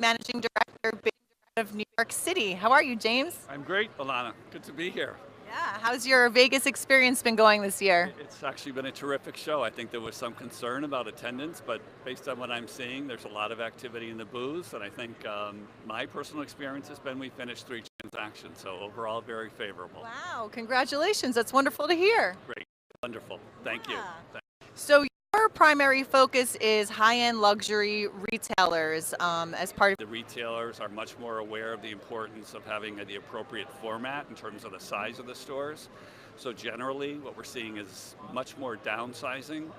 Managing Director based out of New York City. How are you, James? I'm great, Alana. Good to be here. Yeah, how's your Vegas experience been going this year? It's actually been a terrific show. I think there was some concern about attendance, but based on what I'm seeing, there's a lot of activity in the booths, and I think my personal experience has been we finished 3 transactions, so overall very favorable. Wow, congratulations. That's wonderful to hear. Great, wonderful. Thank you. Yeah. So your primary focus is high-end luxury retailers as part of The retailers are much more aware of the importance of having the appropriate format in terms of the size of the stores. So generally, what we're seeing is much more downsizing,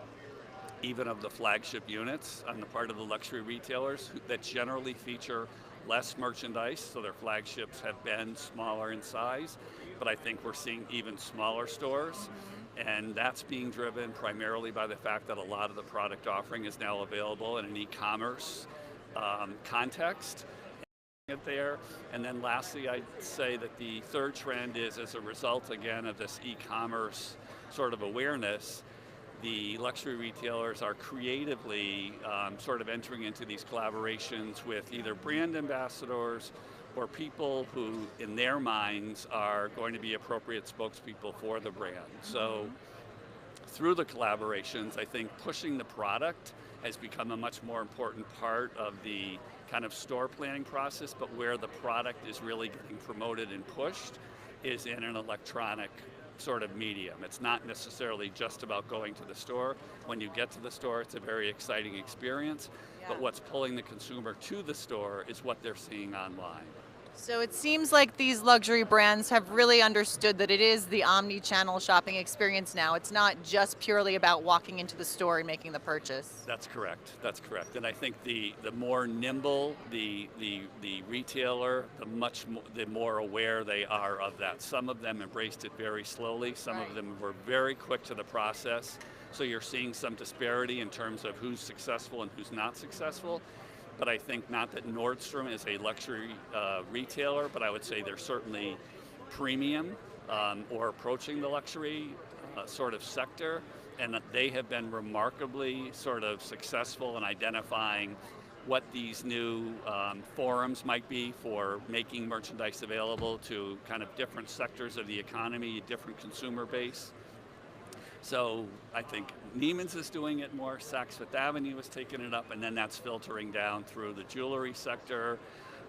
even of the flagship units on the part of the luxury retailers that generally feature less merchandise, so their flagships have been smaller in size, but I think we're seeing even smaller stores. And that's being driven primarily by the fact that a lot of the product offering is now available in an e-commerce context. There. And then lastly, I'd say that the third trend is as a result, again, of this e-commerce sort of awareness, the luxury retailers are creatively sort of entering into these collaborations with either brand ambassadors or people who, in their minds, are going to be appropriate spokespeople for the brand. So through the collaborations, I think pushing the product has become a much more important part of the kind of store planning process, but where the product is really getting promoted and pushed is in an electronic sort of medium. It's not necessarily just about going to the store. When you get to the store, it's a very exciting experience, but what's pulling the consumer to the store is what they're seeing online. So it seems like these luxury brands have really understood that it is the omni-channel shopping experience now. It's not just purely about walking into the store and making the purchase. That's correct. That's correct. And I think the more nimble the retailer, the more aware they are of that. Some of them embraced it very slowly. Some of them were very quick to the process. So you're seeing some disparity in terms of who's successful and who's not successful. But I think not that Nordstrom is a luxury retailer, but I would say they're certainly premium or approaching the luxury sort of sector, and they have been remarkably sort of successful in identifying what these new forums might be for making merchandise available to kind of different sectors of the economy, different consumer base. So I think Neiman's is doing it more, Saks Fifth Avenue is taking it up, and then that's filtering down through the jewelry sector,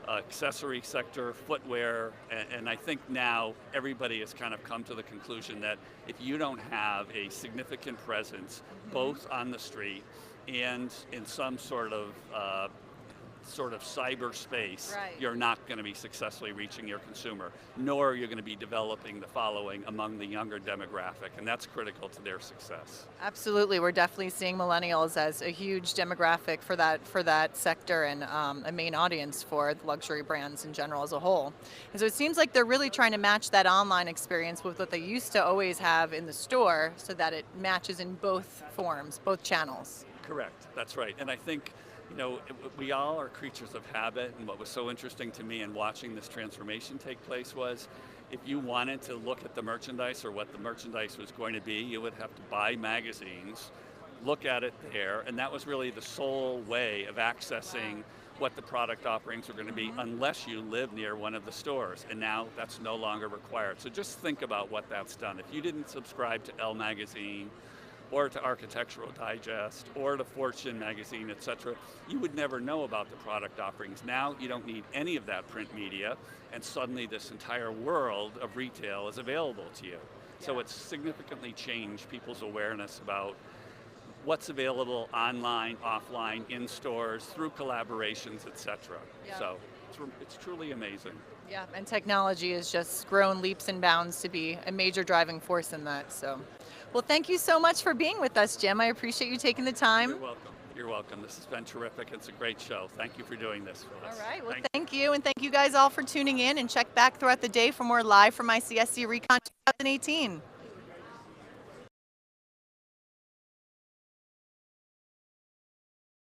accessory sector, footwear, and I think now everybody has kind of come to the conclusion that if you don't have a significant presence both on the street and in some sort of cyberspace, you're not going to be successfully reaching your consumer, nor are you going to be developing the following among the younger demographic, and that's critical to their success. Absolutely, we're definitely seeing millennials as a huge demographic for that sector and a main audience for the luxury brands in general as a whole. And so it seems like they're really trying to match that online experience with what they used to always have in the store so that it matches in both forms, both channels. Correct, that's right, and I think we all are creatures of habit, and what was so interesting to me in watching this transformation take place was if you wanted to look at the merchandise or what the merchandise was going to be, you would have to buy magazines, look at it there, and that was really the sole way of accessing what the product offerings are going to be unless you live near one of the stores, and now that's no longer required. So just think about what that's done. If you didn't subscribe to Elle Magazine, or to Architectural Digest, or to Fortune magazine, etc., you would never know about the product offerings. Now you don't need any of that print media, and suddenly this entire world of retail is available to you. So it's significantly changed people's awareness about what's available online, offline, in stores, through collaborations, etc. So it's truly amazing. Yeah, and technology has just grown leaps and bounds to be a major driving force in that. So, well, thank you so much for being with us, Jim. I appreciate you taking the time. You're welcome. You're welcome. This has been terrific. It's a great show. Thank you for doing this for us. All right. Well, thank you, and thank you guys all for tuning in, and check back throughout the day for more live from ICSC Recon 2018.